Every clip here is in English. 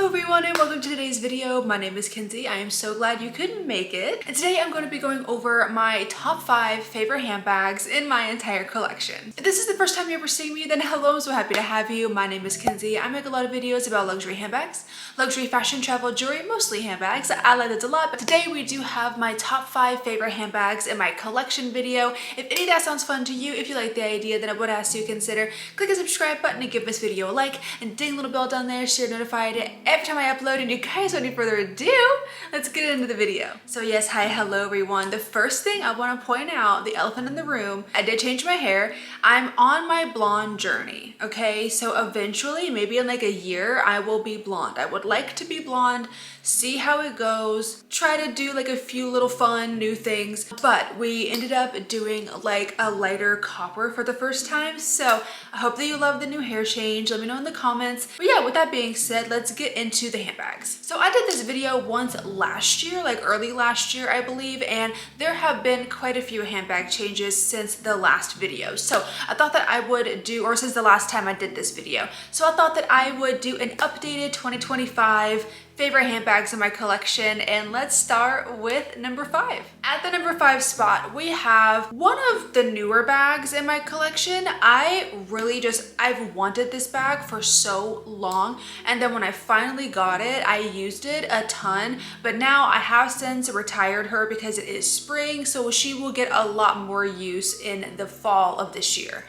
everyone and welcome to today's video. My name is Kenzie. I am so glad you couldn't make it. And today I'm going to be going over my top 5 favorite handbags in my entire collection. If this is the first time you ever see me, then hello, I'm so happy to have you. My name is Kenzie. I make a lot of videos about luxury handbags, luxury fashion, travel, jewelry, mostly handbags. I like that a lot, but today we do have my top 5 favorite handbags in my collection video. If any of that sounds fun to you, if you like the idea, then I would ask you to consider click the subscribe button and give this video a like and ding the little bell down there so you're notified every time I upload. And you guys, without any further ado, let's get into the video. So yes, hi, hello everyone. The first thing I want to point out, the elephant in the room, I did change my hair. I'm on my blonde journey, okay? So eventually, maybe in like a year, I will be blonde. I would like to be blonde, see how it goes, try to do like a few little fun new things, but we ended up doing like a lighter copper for the first time. So I hope that you love the new hair change. Let me know in the comments. But yeah, with that being said, let's get into the handbags. So I did this video once last year, like early last year, I believe, and there have been quite a few handbag changes since the last video. So I thought that I would do, or since the last time I did this video. So I thought that I would do an updated 2025 favorite handbags in my collection, and let's start with number 5. At the number 5 spot, we have one of the newer bags in my collection. I've wanted this bag for so long, and then when I finally got it, I used it a ton, but now I have since retired her because it is spring, so she will get a lot more use in the fall of this year.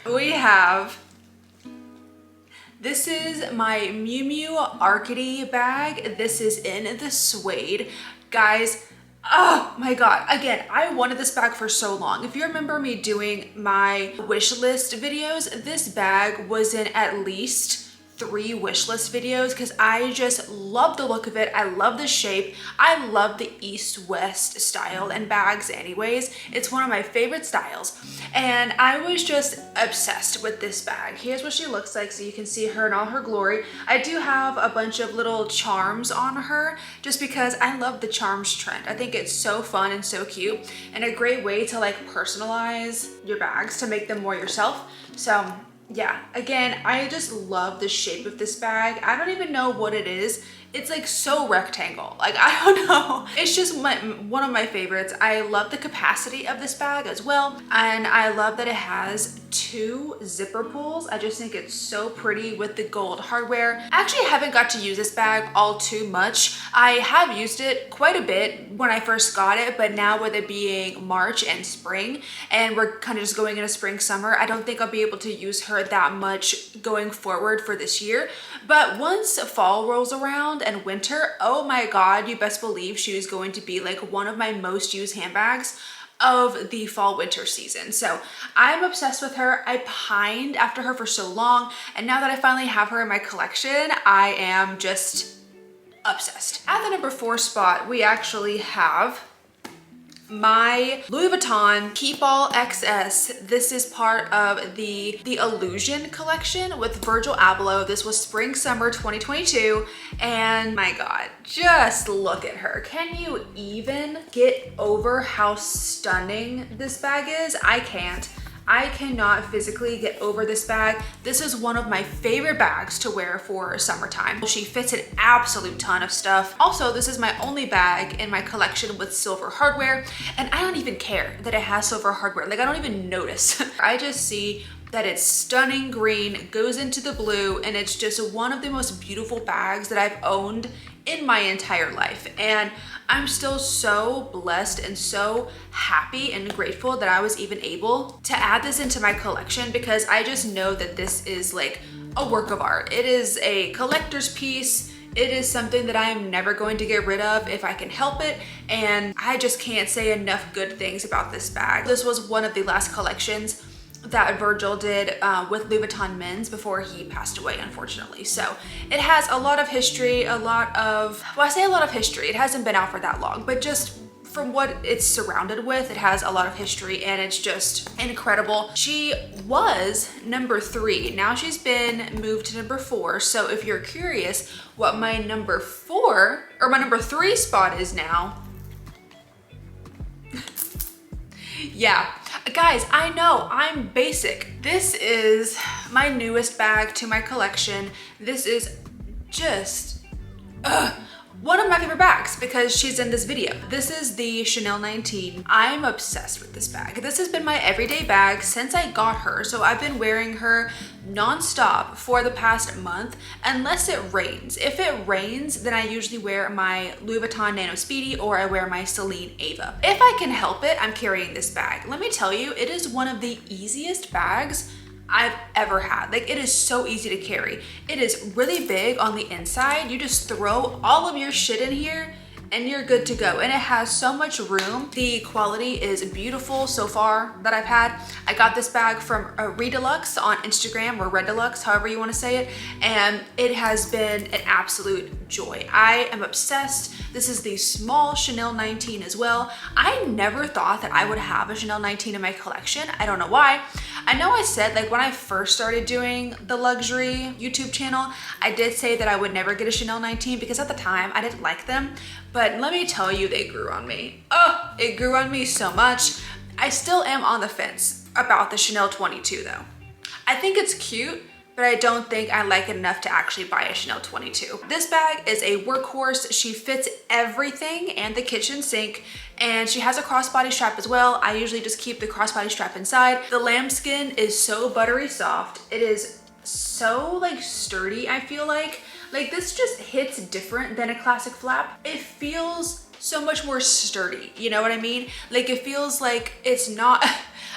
This is my Mumu Arcy bag. This is in the suede. Guys, oh my God. Again, I wanted this bag for so long. If you remember me doing my wish list videos, this bag was in at least 3 wish list videos because I just love the look of it. I love the shape. I love the east-west style in bags anyways. It's one of my favorite styles. And I was just obsessed with this bag. Here's what she looks like so you can see her in all her glory. I do have a bunch of little charms on her just because I love the charms trend. I think it's so fun and so cute and a great way to like personalize your bags to make them more yourself. So yeah, again, I just love the shape of this bag. I don't even know what it is. It's like so rectangle. Like, I don't know. It's just one of my favorites. I love the capacity of this bag as well. And I love that it has 2 zipper pulls. I just think it's so pretty with the gold hardware. I actually haven't got to use this bag all too much. I have used it quite a bit when I first got it, but now with it being March and spring, and we're kind of just going into spring, summer, I don't think I'll be able to use her that much going forward for this year. But once fall rolls around and winter, oh my God, you best believe she is going to be like one of my most used handbags of the fall winter season. So I'm obsessed with her. I pined after her for so long, and now that I finally have her in my collection, I am just obsessed. At the number 4 spot, we actually have my Louis Vuitton Keepall XS. This is part of the Illusion collection with Virgil Abloh. This was spring summer 2022, and my God, just look at her. Can you even get over how stunning this bag is? I can't. I cannot physically get over this bag. This is one of my favorite bags to wear for summertime. She fits an absolute ton of stuff. Also, this is my only bag in my collection with silver hardware, and I don't even care that it has silver hardware. Like, I don't even notice. I just see that it's stunning green, goes into the blue, and it's just one of the most beautiful bags that I've owned in my entire life. And I'm still so blessed and so happy and grateful that I was even able to add this into my collection, because I just know that this is like a work of art. It is a collector's piece. It is something that I am never going to get rid of if I can help it, and I just can't say enough good things about this bag. This was one of the last collections that Virgil did with Louis Vuitton Men's before he passed away, unfortunately. So it has a lot of history, well, I say a lot of history. It hasn't been out for that long, but just from what it's surrounded with, it has a lot of history, and it's just incredible. She was number 3. Now she's been moved to number 4. So if you're curious what my number 3 spot is now, yeah. Guys, I know I'm basic. This is my newest bag to my collection. This is just one of my favorite bags because she's in this video. This is the Chanel 19. I'm obsessed with this bag. This has been my everyday bag since I got her. So I've been wearing her nonstop for the past month, unless it rains. If it rains, then I usually wear my Louis Vuitton Nano Speedy or I wear my Celine Ava. If I can help it, I'm carrying this bag. Let me tell you, it is one of the easiest bags I've ever had. Like, it is so easy to carry. It is really big on the inside. You just throw all of your shit in here and you're good to go. And it has so much room. The quality is beautiful so far that I've had. I got this bag from Redilux on Instagram, or Red Deluxe, however you want to say it. And it has been an absolute joy. I am obsessed. This is the small Chanel 19 as well. I never thought that I would have a Chanel 19 in my collection. I don't know why. I know I said, like, when I first started doing the luxury YouTube channel, I did say that I would never get a Chanel 19 because at the time I didn't like them. But let me tell you, they grew on me. Oh, it grew on me so much. I still am on the fence about the Chanel 22 though. I think it's cute, but I don't think I like it enough to actually buy a Chanel 22. This bag is a workhorse. She fits everything and the kitchen sink, and she has a crossbody strap as well. I usually just keep the crossbody strap inside. The lambskin is so buttery soft. It is so like sturdy, I feel like. Like, this just hits different than a classic flap. It feels so much more sturdy, you know what I mean? Like, it feels like it's not,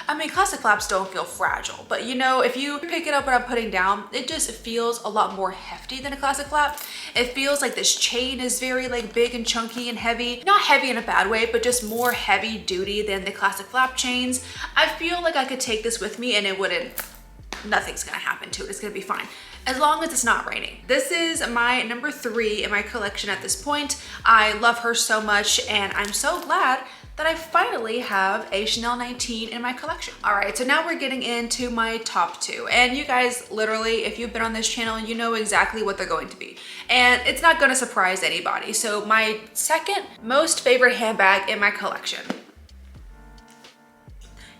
I mean, classic flaps don't feel fragile, but you know, if you pick it up what I'm putting down, it just feels a lot more hefty than a classic flap. It feels like this chain is very like big and chunky and heavy. Not heavy in a bad way, but just more heavy duty than the classic flap chains. I feel like I could take this with me and it wouldn't, nothing's gonna happen to it. It's gonna be fine, as long as it's not raining. This is my number 3 in my collection at this point. I love her so much, and I'm so glad that I finally have a Chanel 19 in my collection. All right, so now we're getting into my top 2. And you guys, literally, if you've been on this channel, you know exactly what they're going to be. And it's not gonna surprise anybody. So my second most favorite handbag in my collection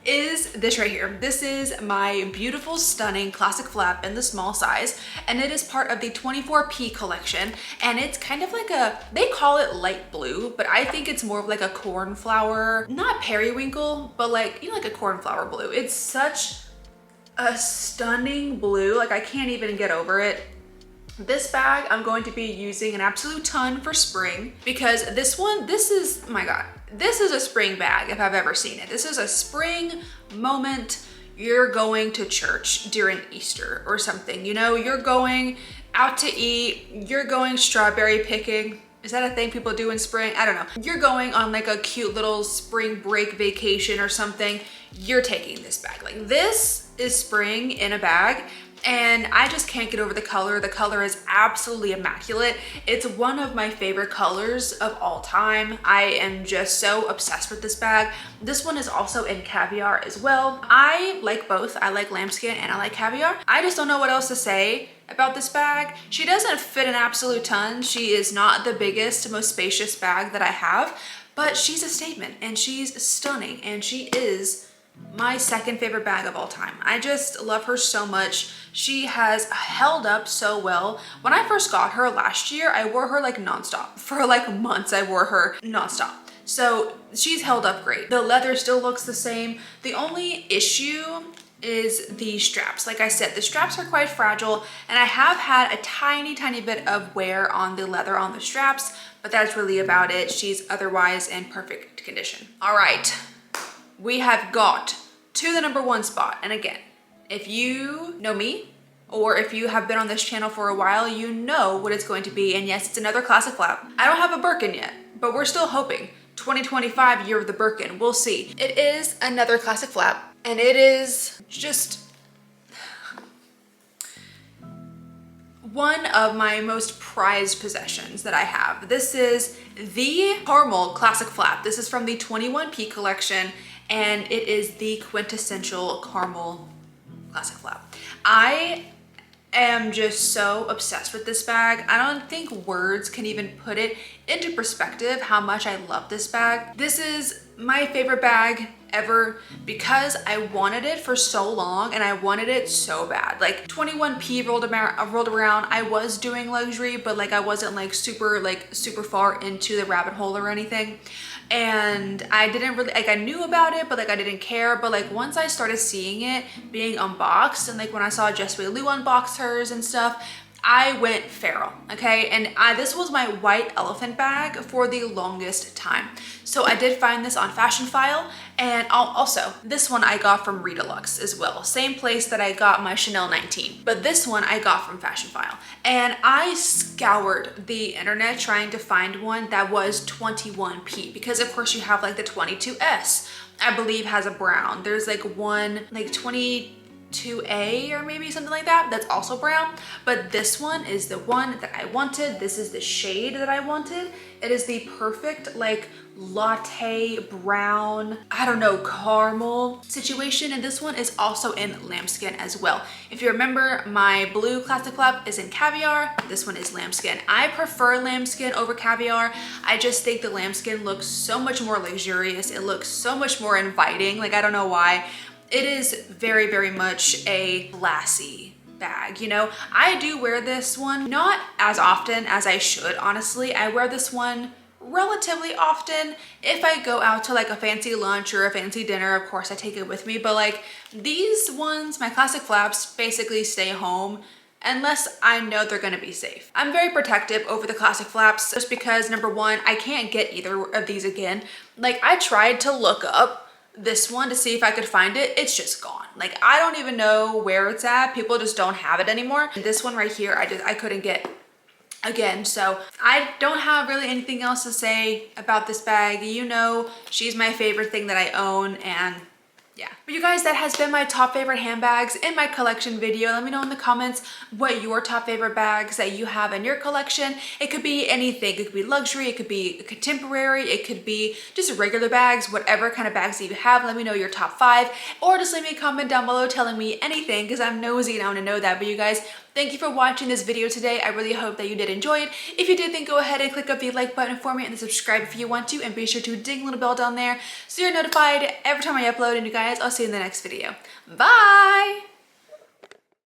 is this right here. This is my beautiful, stunning classic flap in the small size, and it is part of the 24P collection. And it's kind of like a, they call it light blue, but I think it's more of like a cornflower, not periwinkle, but like, you know, like a cornflower blue. It's such a stunning blue. Like, I can't even get over it. This bag I'm going to be using an absolute ton for spring, because this one, this is, oh my God, this is a spring bag if I've ever seen it. This is a spring moment. You're going to church during Easter or something, you know, you're going out to eat, you're going strawberry picking. Is that a thing people do in spring? I don't know. You're going on like a cute little spring break vacation or something. You're taking this bag. Like, this is spring in a bag. And I just can't get over the color. The color is absolutely immaculate. It's one of my favorite colors of all time. I am just so obsessed with this bag. This one is also in caviar as well. I like both. I like lambskin and I like caviar. I just don't know what else to say about this bag. She doesn't fit an absolute ton. She is not the biggest, most spacious bag that I have, but she's a statement and she's stunning, and she is my second favorite bag of all time. I just love her so much. She has held up so well. When I first got her last year, I wore her like nonstop. For like months, I wore her nonstop. So she's held up great. The leather still looks the same. The only issue is the straps. Like I said, the straps are quite fragile, and I have had a tiny bit of wear on the leather on the straps, but that's really about it. She's otherwise in perfect condition. All right, we have got to the number 1 spot. And again, if you know me, or if you have been on this channel for a while, you know what it's going to be. And yes, it's another classic flap. I don't have a Birkin yet, but we're still hoping. 2025, year of the Birkin, we'll see. It is another classic flap, and it is just one of my most prized possessions that I have. This is the caramel classic flap. This is from the 21P collection, and it is the quintessential caramel classic flap. I am just so obsessed with this bag. I don't think words can even put it into perspective how much I love this bag. This is my favorite bag ever because I wanted it for so long and I wanted it so bad. Like 21p rolled around. I was doing luxury, but like I wasn't like super far into the rabbit hole or anything. And I didn't really, like I knew about it, but like I didn't care. But like once I started seeing it being unboxed and like when I saw Jessie Lou unbox hers and stuff, I went feral, okay? And this was my white elephant bag for the longest time. So I did find this on Fashion File, and also this one I got from Redilux as well. Same place that I got my Chanel 19, but this one I got from Fashion File. And I scoured the internet trying to find one that was 21p because of course you have like the 22S, I believe has a brown. There's like one like 22A or maybe something like that that's also brown, but this one is the one that I wanted. This is the shade that I wanted. It is the perfect like latte brown, I don't know, caramel situation, and this one is also in lambskin as well. If you remember, my blue classic flap is in caviar. This one is lambskin. I prefer lambskin over caviar. I just think the lambskin looks so much more luxurious. It looks so much more inviting. Like I don't know why. It is very much a classy bag, you know. I do wear this one not as often as I should, honestly. I wear this one relatively often. If I go out to like a fancy lunch or a fancy dinner, of course I take it with me, but like these ones, my classic flaps, basically stay home unless I know they're gonna be safe. I'm very protective over the classic flaps just because, number one, I can't get either of these again. Like I tried to look up this one to see if I could find it. It's just gone. Like I don't even know where it's at. People just don't have it anymore. And this one right here, I couldn't get again. So I don't have really anything else to say about this bag. You know, she's my favorite thing that I own, and yeah. But you guys, that has been my top favorite handbags in my collection video. Let me know in the comments what your top favorite bags that you have in your collection. It could be anything. It could be luxury, it could be contemporary, it could be just regular bags, whatever kind of bags that you have. Let me know your top 5, or just leave me a comment down below telling me anything because I'm nosy and I want to know that. But you guys, thank you for watching this video today. I really hope that you did enjoy it. If you did, then go ahead and click up the like button for me and subscribe if you want to, and be sure to ding the little bell down there so you're notified every time I upload. And you guys, I'll see you in the next video. Bye!